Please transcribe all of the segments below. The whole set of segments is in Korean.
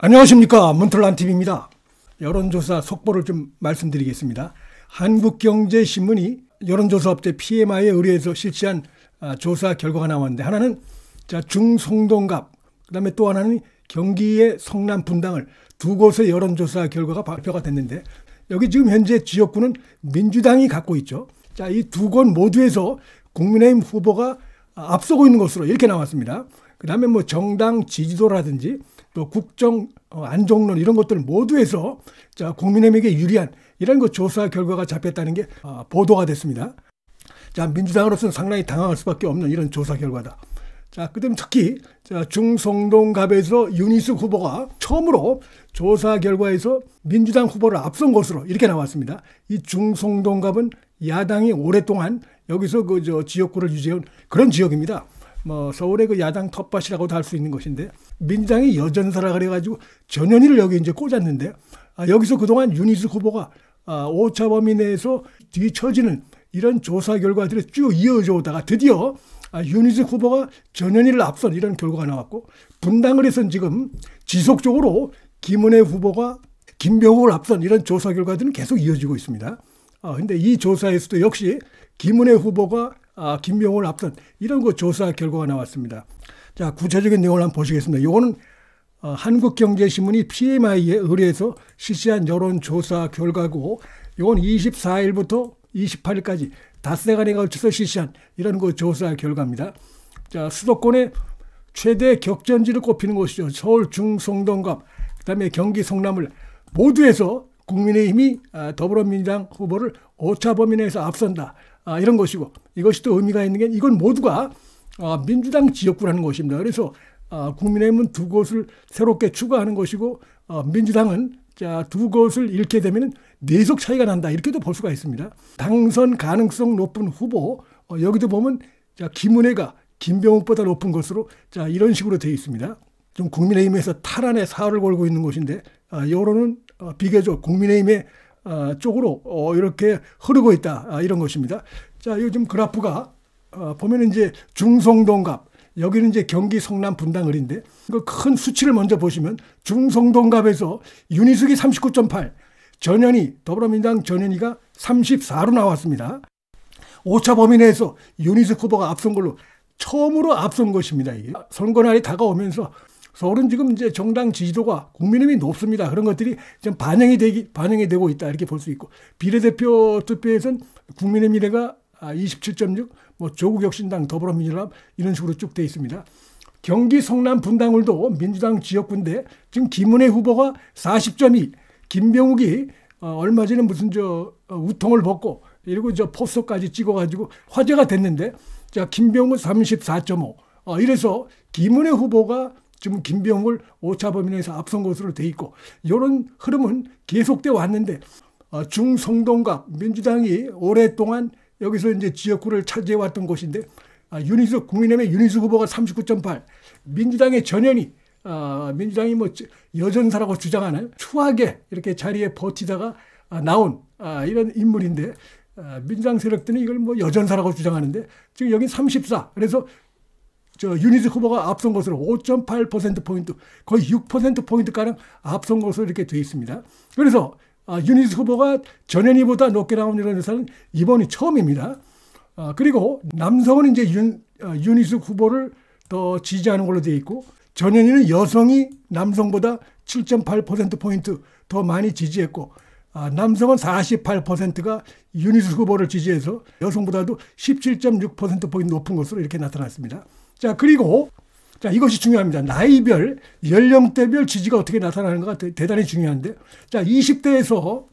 안녕하십니까, 문틀란TV입니다. 여론조사 속보를 좀 말씀드리겠습니다. 한국경제신문이 여론조사업체 PMI에 의뢰해서 실시한 조사 결과가 나왔는데, 하나는 중송동갑, 그 다음에 또 하나는 경기의 성남 분당을 두 곳의 여론조사 결과가 발표가 됐는데, 여기 지금 현재 지역구는 민주당이 갖고 있죠. 이 두 곳 모두에서 국민의힘 후보가 앞서고 있는 것으로 이렇게 나왔습니다. 그 다음에 뭐 정당 지지도라든지 또 국정 안정론 이런 것들 모두에서 국민의힘에게 유리한 이런 거 조사 결과가 잡혔다는 게 보도가 됐습니다. 민주당으로서는 상당히 당황할 수밖에 없는 이런 조사 결과다. 그다음 특히 중송동갑에서 윤희숙 후보가 처음으로 조사 결과에서 민주당 후보를 앞선 것으로 이렇게 나왔습니다. 이 중송동갑은 야당이 오랫동안 여기서 지역구를 유지해온 그런 지역입니다. 서울의 야당 텃밭이라고도 할 수 있는 것인데, 민주당이 여전사라 그래가지고 전현희를 여기 이제 꽂았는데, 여기서 그동안 윤희숙 후보가 오차범위 내에서 뒤처지는 이런 조사 결과들이 쭉 이어져 오다가 드디어 윤희숙 후보가 전현희를 앞선 이런 결과가 나왔고, 분당을 해서는 지금 지속적으로 김은혜 후보가 김병욱을 앞선 이런 조사 결과들은 계속 이어지고 있습니다. 근데 이 조사에서도 역시 김은혜 후보가 김병욱을 앞선 이런 조사 결과가 나왔습니다. 구체적인 내용을 한번 보시겠습니다. 이거는 한국경제신문이 PMI에 의뢰해서 실시한 여론조사 결과고, 이건 24일부터 28일까지 닷새간에 걸쳐서 실시한 이런 조사 결과입니다. 수도권의 최대 격전지를 꼽히는 곳이죠. 서울 중송동갑, 그다음에 경기 성남을 모두에서 국민의힘이 더불어민주당 후보를 오차범위 내에서 앞선다. 이런 것이고, 이것이 또 의미가 있는 게 이건 모두가 민주당 지역구라는 것입니다. 그래서 국민의힘은 두 곳을 새롭게 추가하는 것이고, 민주당은 두 곳을 잃게 되면 4석 차이가 난다, 이렇게도 볼 수가 있습니다. 당선 가능성 높은 후보, 여기도 보면 김은혜가 김병욱보다 높은 것으로 이런 식으로 되어 있습니다. 좀 국민의힘에서 탈환의 사활을 걸고 있는 것인데, 여론은 비교적 국민의힘의 쪽으로 이렇게 흐르고 있다, 이런 것입니다. 요즘 그래프가 보면 이제 중송동갑, 여기는 이제 경기 성남 분당을인데, 큰 수치를 먼저 보시면 중송동갑에서 윤희숙이 39.8, 전현희, 더불어민주당 전현희가 34로 나왔습니다. 오차 범위 내에서 윤희숙 후보가 앞선 걸로 처음으로 앞선 것입니다. 이게 선거날이 다가오면서 서울은 지금 이제 정당 지지도가 국민의힘이 높습니다. 그런 것들이 좀 반영이 되고 있다, 이렇게 볼 수 있고, 비례대표 투표에서는 국민의 미래가 27.6, 조국혁신당, 더불어민주당 이런 식으로 쭉 돼 있습니다. 경기 성남 분당을도 민주당 지역구인데 지금 김은혜 후보가 40.2, 김병욱이 얼마 전에 무슨 우통을 벗고 이러고 포스터까지 찍어가지고 화제가 됐는데, 김병욱 34.5, 이래서 김은혜 후보가 지금 김병욱을 오차범위 내에서 앞선 것으로 돼 있고, 이런 흐름은 계속되어 왔는데, 중송동갑 민주당이 오랫동안 여기서 이제 지역구를 차지해 왔던 곳인데, 윤희숙, 국민의힘의 윤희숙 후보가 39.8, 민주당의 전현희, 민주당이 여전사라고 주장하는 추하게 이렇게 자리에 버티다가 나온 이런 인물인데, 민주당 세력들은 이걸 여전사라고 주장하는데, 지금 여기 34, 그래서 윤희숙 후보가 앞선 것으로 5.8%포인트, 거의 6%포인트가량 앞선 것으로 이렇게 되어 있습니다. 그래서 윤희숙 후보가 전현희보다 높게 나온 이런 조사는 이번이 처음입니다. 그리고 남성은 이제 윤희숙 후보를 더 지지하는 걸로 되어 있고, 전현희는 여성이 남성보다 7.8%포인트 더 많이 지지했고, 남성은 48%가 윤희숙 후보를 지지해서 여성보다도 17.6%포인트 높은 것으로 이렇게 나타났습니다. 그리고 이것이 중요합니다. 나이별, 연령대별 지지가 어떻게 나타나는가 대단히 중요한데, 20대에서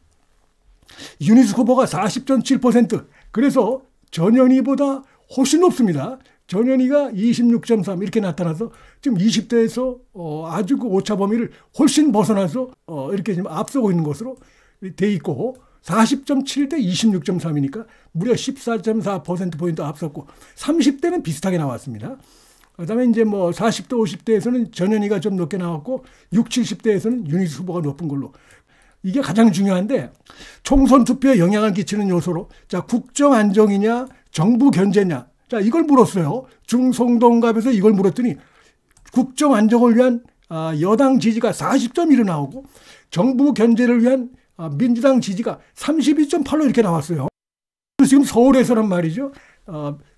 윤희숙 후보가 40.7%, 그래서 전현희보다 훨씬 높습니다. 전현희가 26.3 이렇게 나타나서 지금 20대에서 아주 오차 범위를 훨씬 벗어나서 이렇게 지금 앞서고 있는 것으로 돼 있고, 40.7 대 26.3이니까 무려 14.4%포인트 앞섰고, 30대는 비슷하게 나왔습니다. 그 다음에 이제 40대, 50대에서는 전현희가 좀 높게 나왔고, 60, 70대에서는 윤희숙 후보가 높은 걸로. 이게 가장 중요한데, 총선 투표에 영향을 끼치는 요소로, 국정 안정이냐, 정부 견제냐, 이걸 물었어요. 중송동갑에서 이걸 물었더니 국정 안정을 위한 여당 지지가 40.1로 나오고 정부 견제를 위한 민주당 지지가 32.8로 이렇게 나왔어요. 지금 서울에서는 말이죠.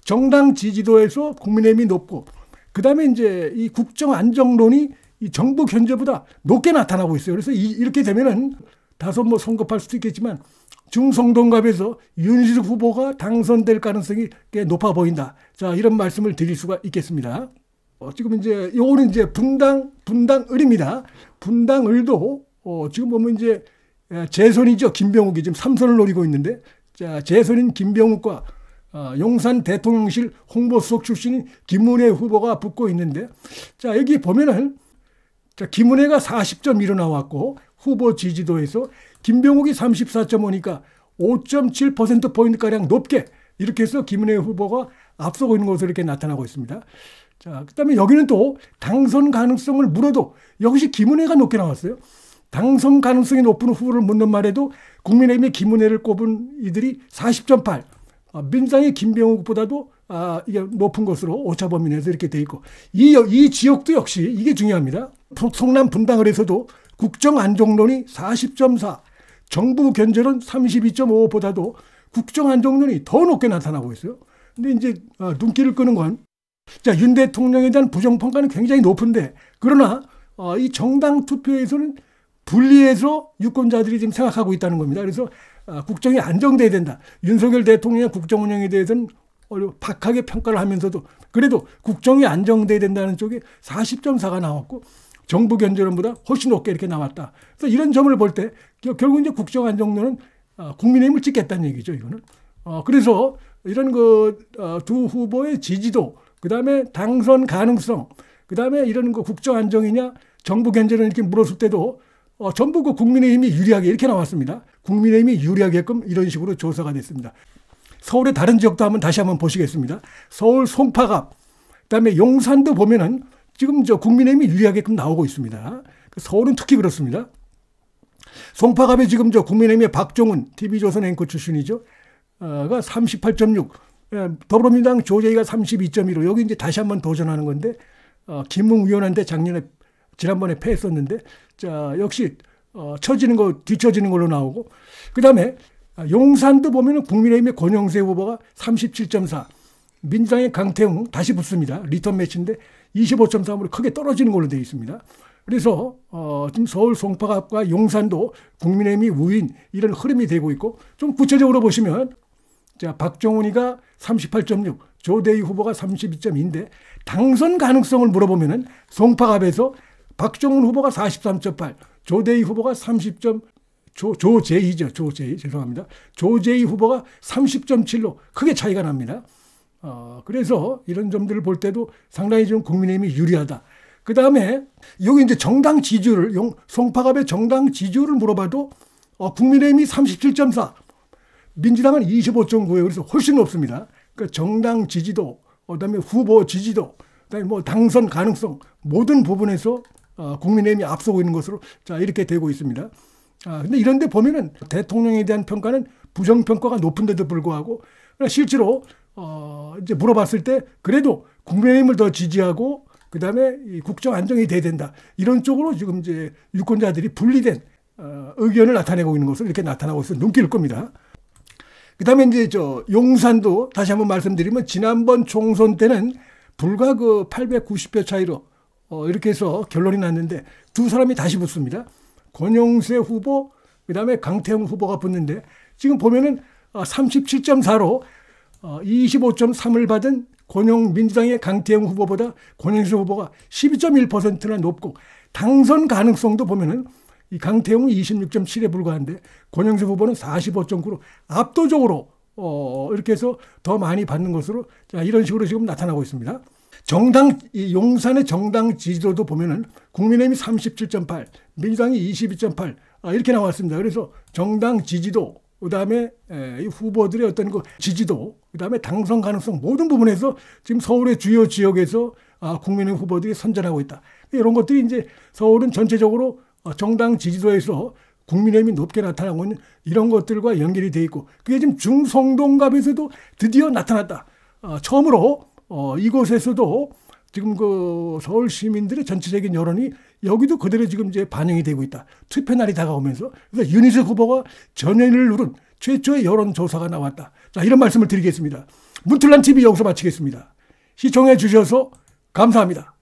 정당 지지도에서 국민의힘이 높고 그다음에 이제 이 국정 안정론이 이 정부 견제보다 높게 나타나고 있어요. 그래서 이렇게 되면은 다소 뭐 성급할 수도 있겠지만 중성동갑에서 윤희숙 후보가 당선될 가능성이 꽤 높아 보인다. 자, 이런 말씀을 드릴 수가 있겠습니다. 지금 이제 요거는 이제 분당을입니다. 분당을도 지금 보면 이제 재선이죠. 김병욱이 지금 3선을 노리고 있는데, 자, 재선인 김병욱과 용산 대통령실 홍보수석 출신인 김문혜 후보가 붙고 있는데, 자, 여기 보면은 자, 김문혜가 40.1로 나왔고 후보 지지도에서 김병욱이 34.5니까 5.7%포인트가량 높게 이렇게 해서 김은혜 후보가 앞서고 있는 것으로 이렇게 나타나고 있습니다. 자, 그 다음에 여기는 또 당선 가능성을 물어도 역시 김은혜가 높게 나왔어요. 당선 가능성이 높은 후보를 묻는 말에도 국민의힘의 김은혜를 꼽은 이들이 40.8, 민주당의 김병욱보다도 이게 높은 것으로 오차범위 내에서 이렇게 돼 있고, 이 지역도 역시 이게 중요합니다. 성남 분당을에서도 국정안정론이 40.4, 정부 견제론 32.5보다도 국정안정론이 더 높게 나타나고 있어요. 근데 이제 눈길을 끄는 건, 자, 윤 대통령에 대한 부정평가는 굉장히 높은데, 그러나 이 정당 투표에서는 분리해서 유권자들이 지금 생각하고 있다는 겁니다. 그래서 국정이 안정돼야 된다. 윤석열 대통령의 국정 운영에 대해서는 박하게 평가를 하면서도 그래도 국정이 안정돼야 된다는 쪽에 40.4가 나왔고 정부 견제론보다 훨씬 높게 이렇게 나왔다. 그래서 이런 점을 볼 때 결국 이제 국정 안정론은 국민의힘을 찍겠다는 얘기죠. 이거는. 그래서 이런 두 후보의 지지도, 그 다음에 당선 가능성, 그 다음에 이런 국정 안정이냐 정부 견제론 이렇게 물었을 때도 전부 국민의힘이 유리하게 이렇게 나왔습니다. 국민의힘이 유리하게끔 이런 식으로 조사가 됐습니다. 서울의 다른 지역도 다시 한번 보시겠습니다. 서울 송파갑, 그다음에 용산도 보면은 지금 국민의힘이 유리하게끔 나오고 있습니다. 서울은 특히 그렇습니다. 송파갑에 지금 국민의힘의 박종훈 TV조선 앵커 출신이죠. 가 38.6, 더불어민주당 조재희가 32.15. 여기 이제 다시 한번 도전하는 건데 김웅 의원한테 지난번에 패했었는데, 자, 역시 뒤처지는 걸로 나오고, 그 다음에 용산도 보면은 국민의힘의 권영세 후보가 37.4, 민주당의 강태웅 다시 붙습니다. 리턴 매치인데 25.3으로 크게 떨어지는 걸로 되어 있습니다. 그래서 지금 서울 송파갑과 용산도 국민의힘이 우인 이런 흐름이 되고 있고, 좀 구체적으로 보시면, 자, 박정훈이가 38.6, 조대희 후보가 32.2인데 당선 가능성을 물어보면은 송파갑에서 박정훈 후보가 43.8, 조대희 후보가 30. 조재희죠. 조재희. 죄송합니다. 조재희 후보가 30.7로 크게 차이가 납니다. 그래서 이런 점들을 볼 때도 상당히 좀 국민의힘이 유리하다. 그 다음에 여기 이제 정당 지지율을, 송파갑의 정당 지지율을 물어봐도 국민의힘이 37.4, 민주당은 25.9예요. 그래서 훨씬 높습니다. 그러니까 정당 지지도, 그다음에 후보 지지도, 그다음에 뭐 당선 가능성 모든 부분에서 국민의힘이 앞서고 있는 것으로 자 이렇게 되고 있습니다. 근데 이런데 보면은 대통령에 대한 평가는 부정평가가 높은데도 불구하고 실제로 이제 물어봤을 때 그래도 국민의힘을 더 지지하고 그다음에 이 국정 안정이 돼야 된다. 이런 쪽으로 지금 이제 유권자들이 분리된 의견을 나타내고 있는 것으로 이렇게 나타나고 있어서 눈길을 끕니다. 그다음에 이제 용산도 다시 한번 말씀드리면 지난번 총선 때는 불과 890표 차이로 이렇게 해서 결론이 났는데 두 사람이 다시 붙습니다. 권영세 후보, 그다음에 강태웅 후보가 붙는데 지금 보면은 37.4로 25.3을 받은 민주당의 강태웅 후보보다 권영세 후보가 12.1%나 높고, 당선 가능성도 보면은 이 강태웅은 26.7에 불과한데 권영세 후보는 45.9로 압도적으로 이렇게 해서 더 많이 받는 것으로 자 이런 식으로 지금 나타나고 있습니다. 용산의 정당 지지도도 보면은 국민의힘이 37.8, 민주당이 22.8 이렇게 나왔습니다. 그래서 정당 지지도, 그다음에 이 후보들의 어떤 지지도, 그다음에 당선 가능성 모든 부분에서 지금 서울의 주요 지역에서 국민의힘 후보들이 선전하고 있다. 이런 것들이 이제 서울은 전체적으로 정당 지지도에서 국민의힘이 높게 나타나고 있는 이런 것들과 연결이 돼 있고, 그게 지금 중성동갑에서도 드디어 나타났다. 처음으로 이곳에서도 지금 그 서울 시민들의 전체적인 여론이 여기도 그대로 지금 이제 반영이 되고 있다. 투표 날이 다가오면서 그래서 윤희석 후보가 전현희를 누른 최초의 여론조사가 나왔다. 자, 이런 말씀을 드리겠습니다. 문틀란 TV 여기서 마치겠습니다. 시청해 주셔서 감사합니다.